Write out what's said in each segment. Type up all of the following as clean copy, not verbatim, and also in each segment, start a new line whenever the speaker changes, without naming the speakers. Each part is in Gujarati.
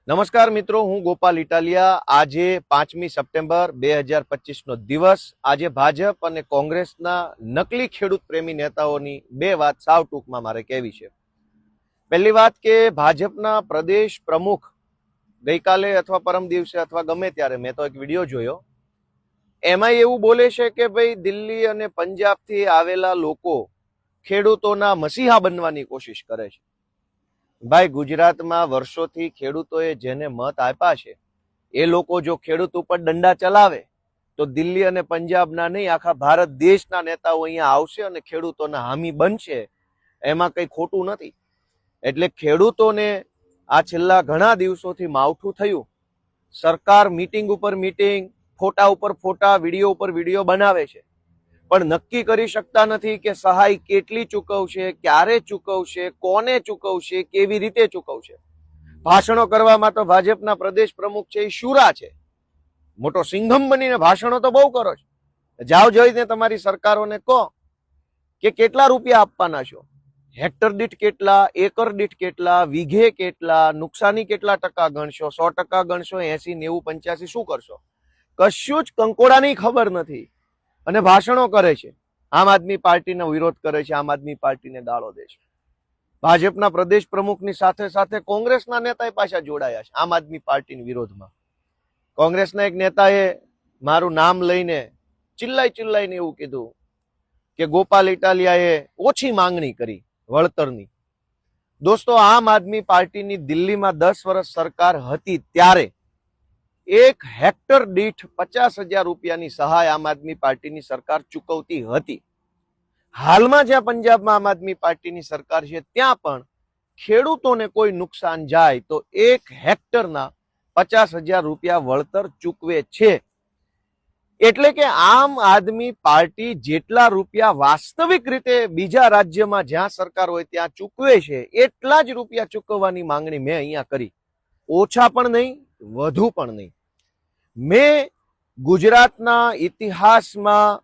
નમસ્કાર મિત્રો, હું ગોપાલ ઇટાલિયા। આજે 5મી સપ્ટેમ્બર 2025 નો દિવસ। આજે ભાજપ અને કોંગ્રેસના નકલી ખેડૂત પ્રેમી નેતાઓની બે વાત સાવ ટૂંકમાં મારે કહેવી છે। પહેલી વાત કે ભાજપના પ્રદેશ પ્રમુખ ગઈકાલે અથવા પરમ દિવસે અથવા ગમે ત્યારે મેં તો એક વિડીયો જોયો, એમાં એવું બોલે છે કે ભાઈ દિલ્હી અને પંજાબથી આવેલા લોકો ખેડૂતોના મસીહા બનવાની કોશિશ કરે છે। ભાઈ, ગુજરાતમાં વર્ષોથી ખેડૂતોએ જેને મત આપ્યા છે એ લોકો જો ખેડૂત ઉપર દંડા ચલાવે તો દિલ્હી અને પંજાબના નહીં, આખા ભારત દેશના નેતાઓ અહીંયા આવશે અને ખેડૂતોના હામી બનશે। એમાં કંઈ ખોટું નથી। એટલે ખેડૂતોને આ છેલ્લા ઘણા દિવસોથી માવઠું થયું। સરકાર મીટિંગ ઉપર મીટિંગ, ફોટા ઉપર ફોટા, વિડીયો ઉપર વિડીયો બનાવે છે, પણ નક્કી કરી શકતા નથી કે સહાય કેટલી ચૂકવશે, ક્યારે ચૂકવશે, કોને ચૂકવશે, કેવી રીતે ચૂકવશે। ભાષણો કરવામાં તો ભાજપના પ્રદેશ પ્રમુખ છે એ શુરા છે, મોટો સિંઘમ બનીને ભાષણો તો બહુ કરો છો। જાઓ જોઈને તમારી સરકારોને કહો કે કેટલા રૂપિયા આપવાના છો, હેક્ટર દીઠ કેટલા, એકર દીઠ કેટલા, વીઘે કેટલા, નુકસાની કેટલા ટકા ગણશો, 100% ગણશો, 80, 90, 85 શું કરશો? કશું જ કંકોડાની ખબર નથી અને ભાષણો કરે છે। આમ આદમી પાર્ટીનો વિરોધ કરે છે, આમ આદમી પાર્ટીને ગાળો દે છે। ભાજપના પ્રદેશ પ્રમુખની સાથે સાથે કોંગ્રેસના નેતાએ પાછા જોડાયા છે આમ આદમી પાર્ટીના વિરોધમાં। કોંગ્રેસના એક નેતાએ મારું નામ લઈને ચિલ્લાઈને એવું કીધું કે ગોપાલ ઇટાલિયાએ ઓછી માંગણી કરી વળતરની। દોસ્તો, આમ આદમી પાર્ટીની દિલ્હીમાં 10 વર્ષ સરકાર હતી ત્યારે 1 હેક્ટર દીઠ 50,000 રૂપિયાની સહાય આમ આદમી પાર્ટીની સરકાર ચૂકવતી હતી। હાલમાં જ્યાં પંજાબમાં આમ આદમી પાર્ટીની સરકાર છે ત્યાં પણ ખેડૂતોને કોઈ નુકસાન જાય તો 1 હેક્ટરના 50,000 રૂપિયા વળતર ચૂકવે છે। એટલે કે આમ આદમી પાર્ટી જેટલા રૂપિયા વાસ્તવિક રીતે બીજા રાજ્યમાં જ્યાં સરકાર હોય ત્યાં ચૂકવે છે એટલા જ રૂપિયા ચૂકવવાની માંગણી મેં અહીંયા કરી। ઓછા પણ નહીં, વધુ પણ નહીં। મેં ગુજરાતના ઇતિહાસમાં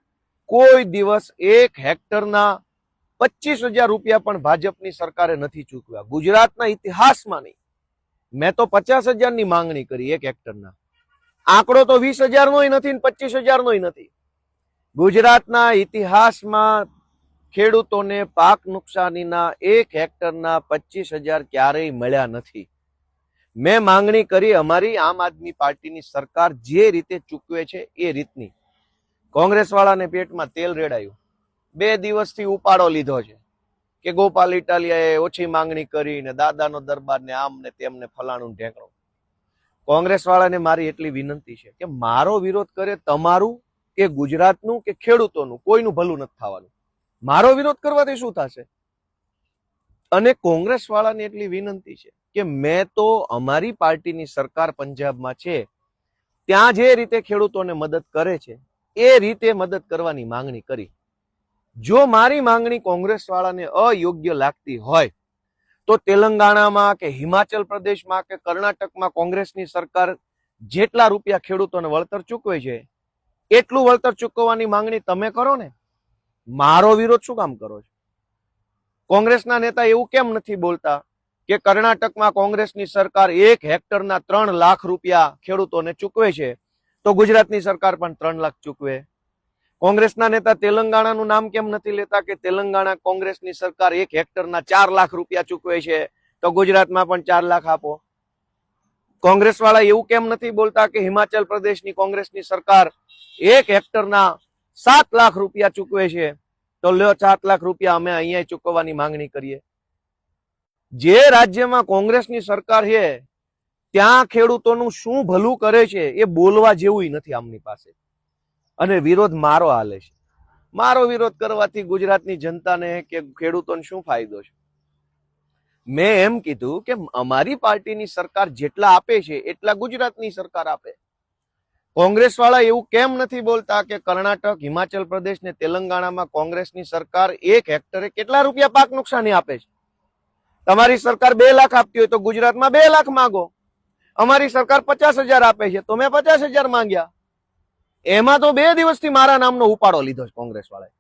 કોઈ દિવસ 1 હેક્ટરના 25,000 રૂપિયા પણ ભાજપની સરકારે નથી ચૂકવ્યા, ગુજરાતના ઇતિહાસમાં નહીં। મેં તો 50,000ની માંગણી કરી 1 હેક્ટરના। આંકડો તો 20,000 નોય નથી ને 25,000 નોય નથી। ગુજરાતના ઇતિહાસમાં ખેડૂતોને પાક નુકસાનીના 1 હેક્ટરના 25,000 ક્યારેય મળ્યા નથી। મેં માંગણી કરી અમારી આમ આદમી પાર્ટીની સરકાર જે રીતે ચૂકવે છે એ રીતની। કોંગ્રેસ વાળાને પેટમાં તેલ રેડાયું, 2 દિવસથી ઉપાડો લીધો છે કે ગોપાલ ઇટાલિયાએ ઓછી માંગણી કરીને દાદાનો દરબાર ને આમ ને તેમ ને ફલાણું ઢેકણું। કોંગ્રેસ વાળાને મારી એટલી વિનંતી છે કે મારો વિરોધ કરે તમારું કે ગુજરાતનું કે ખેડૂતોનું, કોઈનું ભલું નથી થવાનું। મારો વિરોધ કરવાથી શું થશે? અને કોંગ્રેસ વાળાને એટલી વિનંતી છે કે મેં તો અમારી પાર્ટીની સરકાર પંજાબમાં છે ત્યાં જે રીતે ખેડૂતોને મદદ કરે છે એ રીતે મદદ કરવાની માંગણી કરી। જો મારી માંગણી કોંગ્રેસ વાળાને અયોગ્ય લાગતી હોય તો તેલંગાણામાં કે હિમાચલ પ્રદેશમાં કે કર્ણાટકમાં કોંગ્રેસની સરકાર જેટલા રૂપિયા ખેડૂતોને વળતર ચૂકવે છે એટલું વળતર ચૂકવવાની માંગણી તમે કરો ને, મારો વિરોધ શું કામ કરો છો? કોંગ્રેસના નેતા એવું કેમ નથી બોલતા કે કર્ણાટકમાં કોંગ્રેસની સરકાર 1 હેક્ટરના 3 લાખ રૂપિયા ખેડૂતોને ચૂકવે છે તો ગુજરાતની સરકાર પણ 3 લાખ ચૂકવે? કોંગ્રેસના નેતા તેલંગાણાનું નામ કેમ નથી લેતા કે તેલંગાણા કોંગ્રેસની સરકાર 1 હેક્ટરના 4 લાખ રૂપિયા ચૂકવે છે તો ગુજરાતમાં પણ 4 લાખ આપો? કોંગ્રેસ વાળા એવું કેમ નથી બોલતા કે હિમાચલ પ્રદેશની કોંગ્રેસની સરકાર 1 હેક્ટરના 7 લાખ રૂપિયા ચૂકવે છે તો લ્યો 7 લાખ રૂપિયા અમે અહીંયા ચૂકવવાની માંગણી કરીએ? જે રાજ્યમાં કોંગ્રેસની સરકાર છે ત્યાં ખેડૂતોનું શું ભલું કરે છે એ બોલવા જેવું નથી આમની પાસે। અને વિરોધ મારો હાલે છે। મારો વિરોધ કરવાથી ગુજરાતની જનતાને કે ખેડૂતોને શું ફાયદો છે? મેં એમ કીધું કે અમારી પાર્ટીની સરકાર જેટલા આપે છે એટલા ગુજરાતની સરકાર આપે। કોંગ્રેસ વાળા એવું કેમ નથી બોલતા કે કર્ણાટક, હિમાચલ પ્રદેશ ને તેલંગાણામાં કોંગ્રેસની સરકાર 1 હેક્ટરે કેટલા રૂપિયા પાક નુકસાની આપે છે? તમારી સરકાર 2 લાખ આપતી હોય તો ગુજરાતમાં 2 લાખ માંગો। અમારી સરકાર 50,000 આપે છે તો મેં 50,000 માંગ્યા। એમાં તો 2 દિવસથી મારા નામનો ઉપાડો લીધો છે કોંગ્રેસ વાળાએ।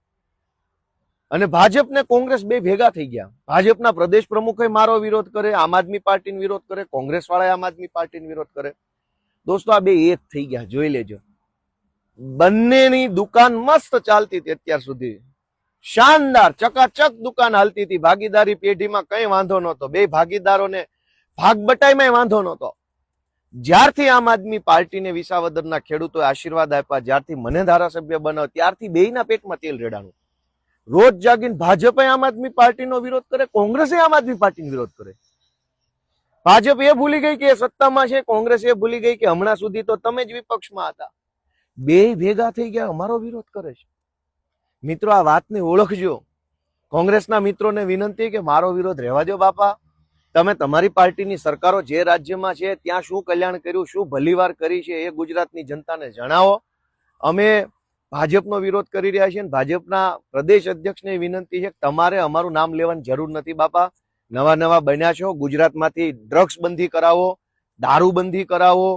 અને ભાજપ ને કોંગ્રેસ બે ભેગા થઈ ગયા. ભાજપના પ્રદેશ પ્રમુખે મારો વિરોધ કરે, આમ આદમી પાર્ટીનો વિરોધ કરે, કોંગ્રેસ વાળા આમ આદમી પાર્ટીનો વિરોધ કરે. દોસ્તો આ બે એક થઈ ગયા, જોઈ લેજો. બંનેની દુકાન મસ્ત ચાલતી હતી અત્યાર સુધી, શાનદાર ચકાચક દુકાન હાલતી હતી. ભાગીદારી પેઢીમાં કઈ વાંધો નહોતો, બે ભાગીદારોને ભાગ બટાઈમાં વાંધો નહોતો. જ્યારથી આમ આદમી પાર્ટીને વિસાવદરના ખેડૂતોએ આશીર્વાદ આપ્યા, જ્યારથી મને ધારાસભ્ય બનાવ, ત્યારથી બેયના પેટમાં તેલ રેડાણું. રોજ જાગીને ભાજપે આમ આદમી પાર્ટીનો વિરોધ કરે, કોંગ્રેસે આમ આદમી પાર્ટીનો વિરોધ કરે. ભાજપ એ ભૂલી ગઈ કે સત્તામાં છે, કોંગ્રેસ એ ભૂલી ગઈ કે હમણાં સુધી તો તમે જ વિપક્ષમાં હતા. બે ભેગા થઈ ગયા, અમારો વિરોધ કરે છે. મિત્રો આ વાતને ઓળખજો. કોંગ્રેસના મિત્રોને વિનંતી કે મારો વિરોધ રહેવા દો બાપા. તમે તમારી પાર્ટીની સરકારો જે રાજ્યમાં છે ત્યાં શું કલ્યાણ કર્યું, શું ભલીવાર કરી છે એ ગુજરાતની જનતાને જણાવો. અમે ભાજપનો વિરોધ કરી રહ્યા છીએ. ભાજપના પ્રદેશ અધ્યક્ષને વિનંતી છે કે તમારે અમારું નામ લેવાની જરૂર નથી બાપા. નવા બન્યા છો, ગુજરાતમાંથી ડ્રગ્સ બંધી કરાવો, દારૂબંધી કરાવો.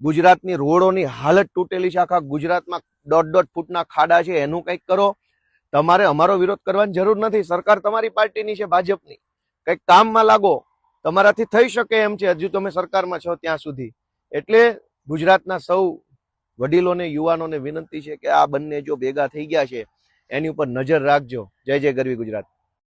ગુજરાતની રોડોની હાલત તૂટેલી છે, આખા ગુજરાતમાં 1.5 ફૂટના ખાડા છે, એનું કંઈક કરો. તમારે અમારો વિરોધ કરવાની જરૂર નથી. સરકાર તમારી પાર્ટીની છે, ભાજપની. કંઈક કામમાં લાગો, તમારાથી થઈ શકે એમ છે. હજુ તમે સરકારમાં છો ત્યાં સુધી. એટલે ગુજરાતના સૌ વડીલોને, યુવાનોને વિનંતી છે કે આ બંને જો ભેગા થઈ ગયા છે એની ઉપર નજર રાખજો. જય જય ગરવી ગુજરાત.